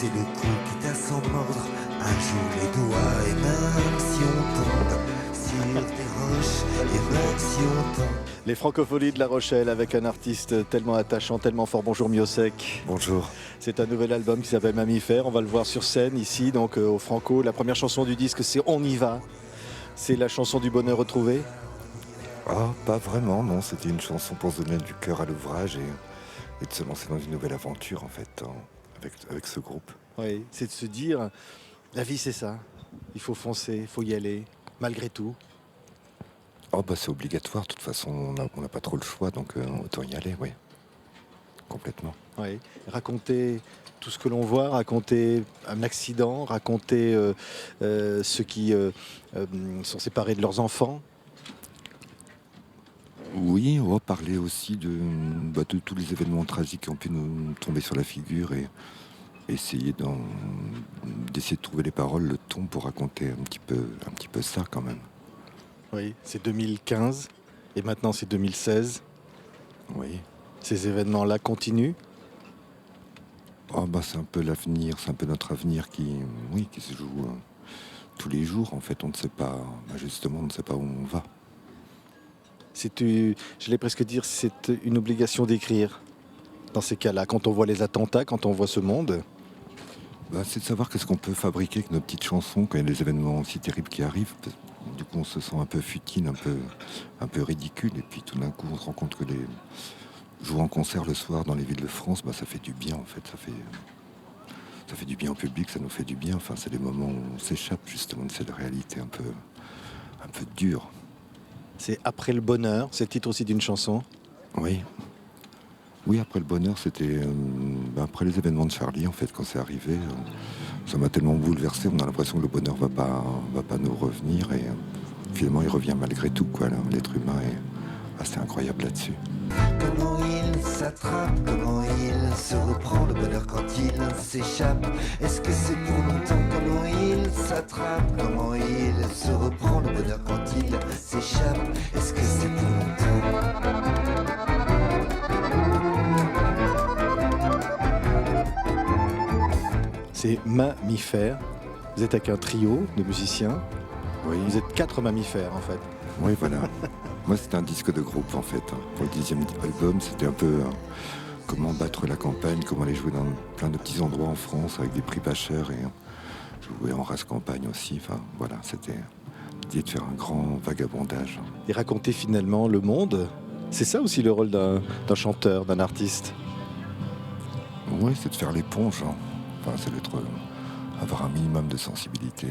c'est le coup qui t'a sans mordre. Un jour les doigts et même si on tombe sur des roches et même si on tombe. Les Francopholies de La Rochelle avec un artiste tellement attachant, tellement fort. Bonjour Miosek. Bonjour. C'est un nouvel album qui s'appelle Mammifère. On va le voir sur scène ici, donc au Franco. La première chanson du disque, c'est On y va. C'est la chanson du bonheur retrouvé. Ah, pas vraiment, non. C'était une chanson pour se donner du cœur à l'ouvrage et de se lancer dans une nouvelle aventure, en fait, avec ce groupe. Oui, c'est de se dire, la vie c'est ça. Il faut foncer, il faut y aller, malgré tout. Oh, bah c'est obligatoire. De toute façon, on n'a pas trop le choix, donc autant y aller, oui. Complètement. Oui. Raconter tout ce que l'on voit, raconter un accident, raconter ceux qui sont séparés de leurs enfants. Oui, on va parler aussi de tous les événements tragiques qui ont pu nous tomber sur la figure et essayer d'essayer de trouver les paroles, le ton pour raconter un petit peu ça quand même. Oui, c'est 2015 et maintenant c'est 2016. Oui. Ces événements-là continuent. Oh, bah, c'est un peu l'avenir, c'est un peu notre avenir qui se joue tous les jours. En fait, on ne sait pas, justement, on ne sait pas où on va. J'allais presque dire, c'est une obligation d'écrire dans ces cas-là. Quand on voit les attentats, quand on voit ce monde. Bah, c'est de savoir qu'est-ce qu'on peut fabriquer avec nos petites chansons quand il y a des événements aussi terribles qui arrivent. Du coup, on se sent un peu futile, un peu ridicule. Et puis tout d'un coup, on se rend compte que jouer en concert le soir dans les villes de France, ça fait du bien en fait. Ça fait du bien au public, ça nous fait du bien. Enfin, c'est des moments où on s'échappe justement de cette réalité un peu dure. C'est Après le bonheur, c'est le titre aussi d'une chanson. Oui. Oui, après le bonheur, c'était après les événements de Charlie, en fait, quand c'est arrivé, ça m'a tellement bouleversé. On a l'impression que le bonheur va pas nous revenir et finalement, il revient malgré tout, quoi. Là. L'être humain est assez incroyable là-dessus. Comment il s'attrape, comment il se reprend le bonheur quand il s'échappe. Est-ce que c'est pour longtemps? Comment il s'attrape, comment il se reprend le bonheur quand il s'échappe. Est-ce que c'est pour longtemps? C'est Mammifère. Vous êtes avec un trio de musiciens. Oui. Vous êtes 4 mammifères en fait. Oui, voilà. Moi, c'était un disque de groupe, en fait. Pour le 10e album, c'était un peu comment battre la campagne, comment aller jouer dans plein de petits endroits en France avec des prix pas chers et jouer en race campagne aussi. Enfin, voilà, c'était l'idée de faire un grand vagabondage. Et raconter finalement le monde. C'est ça aussi le rôle d'un chanteur, d'un artiste. Oui, c'est de faire l'éponge. Enfin, c'est avoir un minimum de sensibilité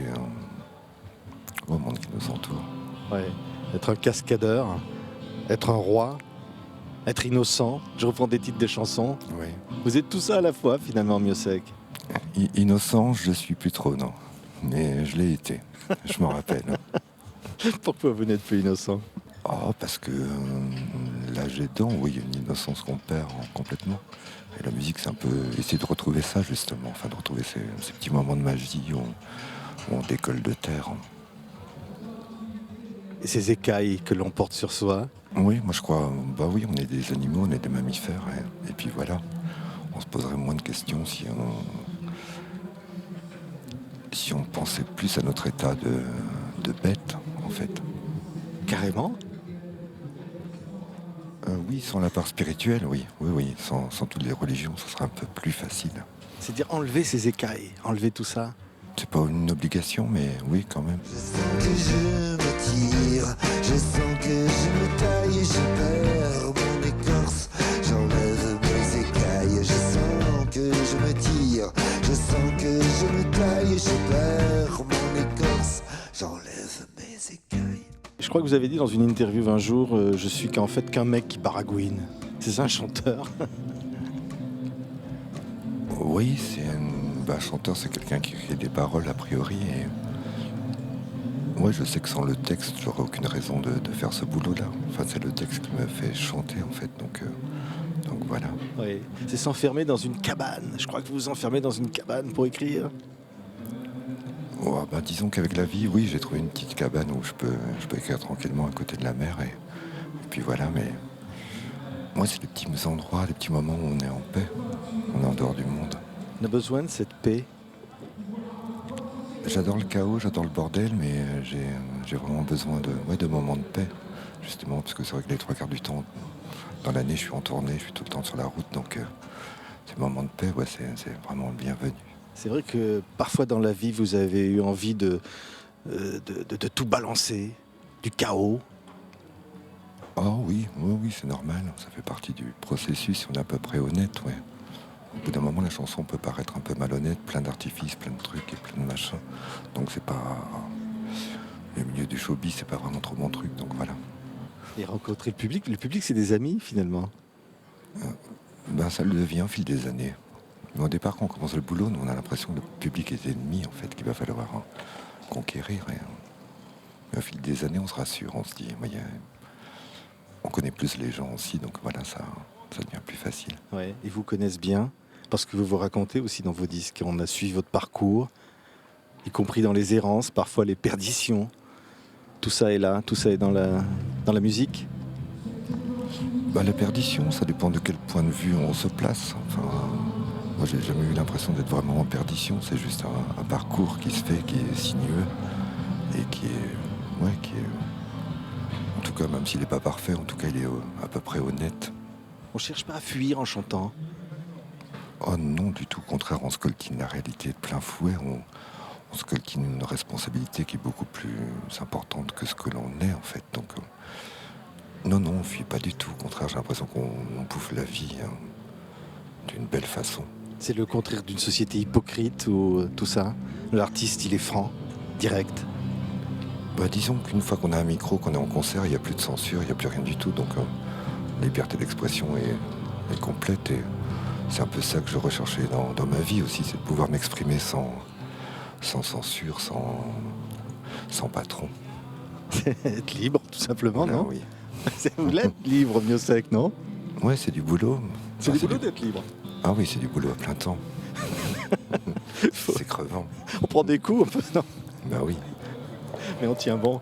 au monde qui nous entoure. Ouais. Être un cascadeur, être un roi, être innocent. Je reprends des titres des chansons. Oui. Vous êtes tout ça à la fois finalement, Miosek. Innocent, je suis plus trop, non. Mais je l'ai été, je m'en rappelle. Pourquoi vous n'êtes plus innocent? Oh, parce que l'âge aidant, oui, il y a une innocence qu'on perd complètement. Et la musique, c'est un peu essayer de retrouver ça, justement. Enfin, de retrouver ces petits moments de magie où on décolle de terre. Et ces écailles que l'on porte sur soi. Oui, moi je crois, oui, on est des animaux, on est des mammifères. Et puis voilà, on se poserait moins de questions si on pensait plus à notre état de bête, en fait. Carrément. Oui, sans la part spirituelle, oui. Sans toutes les religions, ce serait un peu plus facile. C'est dire enlever ces écailles, enlever tout ça. C'est pas une obligation, mais oui, quand même. Je sens que je me tire, je sens que je me taille, je perds mon écorce, j'enlève mes écailles. Je sens que je me tire, je sens que je me taille, je perds mon écorce, j'enlève mes écailles. Je crois que vous avez dit dans une interview un jour, je suis qu'en fait qu'un mec qui baragouine. C'est ça un chanteur? Oui, un chanteur, c'est quelqu'un qui écrit des paroles a priori. Et moi, je sais que sans le texte, j'aurais aucune raison de faire ce boulot-là. Enfin, c'est le texte qui me fait chanter, en fait. Donc voilà. Oui. C'est s'enfermer dans une cabane. Je crois que vous vous enfermez dans une cabane pour écrire. Oh, disons qu'avec la vie, oui, j'ai trouvé une petite cabane où je peux écrire tranquillement à côté de la mer. Et puis voilà, mais moi, c'est des petits endroits, des petits moments où on est en paix. On est en dehors du monde. On a besoin de cette paix. J'adore le chaos, j'adore le bordel, mais j'ai vraiment besoin de moments de paix, justement, parce que c'est vrai que les 3 quarts du temps, dans l'année, je suis en tournée, je suis tout le temps sur la route, donc ces moments de paix, ouais, c'est vraiment le bienvenu. C'est vrai que parfois dans la vie, vous avez eu envie de tout balancer, du chaos. Oh oui, oui, oui, c'est normal, ça fait partie du processus, si on est à peu près honnête, ouais. Au bout d'un moment, la chanson peut paraître un peu malhonnête, plein d'artifices, plein de trucs et plein de machins. Donc c'est pas... Le milieu du showbiz, c'est pas vraiment trop mon truc, donc voilà. Et rencontrer le public c'est des amis finalement. Ben, ça le devient au fil des années. Mais au départ, quand on commence le boulot, nous, on a l'impression que le public est ennemi, en fait, qu'il va falloir conquérir. Mais au fil des années, on se rassure, on se dit, on connaît plus les gens aussi, donc voilà, ça devient plus facile. Ouais. Ils vous connaissent bien parce que vous racontez aussi dans vos disques. On a suivi votre parcours, y compris dans les errances, parfois les perditions. Tout ça est là, tout ça est dans la musique. Bah, la perdition, ça dépend de quel point de vue on se place. Enfin, moi, j'ai jamais eu l'impression d'être vraiment en perdition. C'est juste un parcours qui se fait, qui est sinueux et qui est, en tout cas, même s'il n'est pas parfait, en tout cas, il est à peu près honnête. On cherche pas à fuir en chantant. Oh non, du tout. Au contraire, on se coltine la réalité de plein fouet. On se coltine une responsabilité qui est beaucoup plus importante que ce que l'on est, en fait. Donc, non, on ne fuit pas du tout. Au contraire, j'ai l'impression qu'on bouffe la vie d'une belle façon. C'est le contraire d'une société hypocrite ou tout ça. L'artiste, il est franc, direct. Bah, disons qu'une fois qu'on a un micro, qu'on est en concert, il n'y a plus de censure, il n'y a plus rien du tout. Donc, la liberté d'expression est complète. Et c'est un peu ça que je recherchais dans ma vie aussi, c'est de pouvoir m'exprimer sans censure, sans patron. Être libre, tout simplement, Voilà, non? oui. Vous l'êtes libre, Miossec, non? Ouais, c'est du boulot. C'est Enfin, du boulot d'être libre. Ah oui, c'est du boulot à plein temps. C'est crevant. On prend des coups, un peu, non? Bah oui. Mais on tient bon.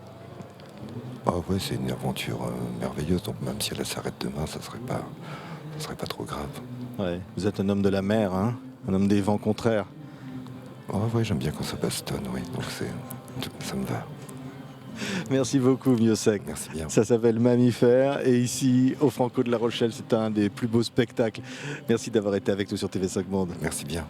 Ah ouais, c'est une aventure merveilleuse. Donc même si elle s'arrête demain, ça serait pas trop grave. Ouais. Vous êtes un homme de la mer, hein? Un homme des vents contraires. Ah ouais, j'aime bien quand ça bastonne, oui. Donc ça me va. Merci beaucoup, Miossec. Merci bien. Ça s'appelle Mammifère et ici, au Franco de La Rochelle, c'est un des plus beaux spectacles. Merci d'avoir été avec nous sur TV5 Monde. Merci bien.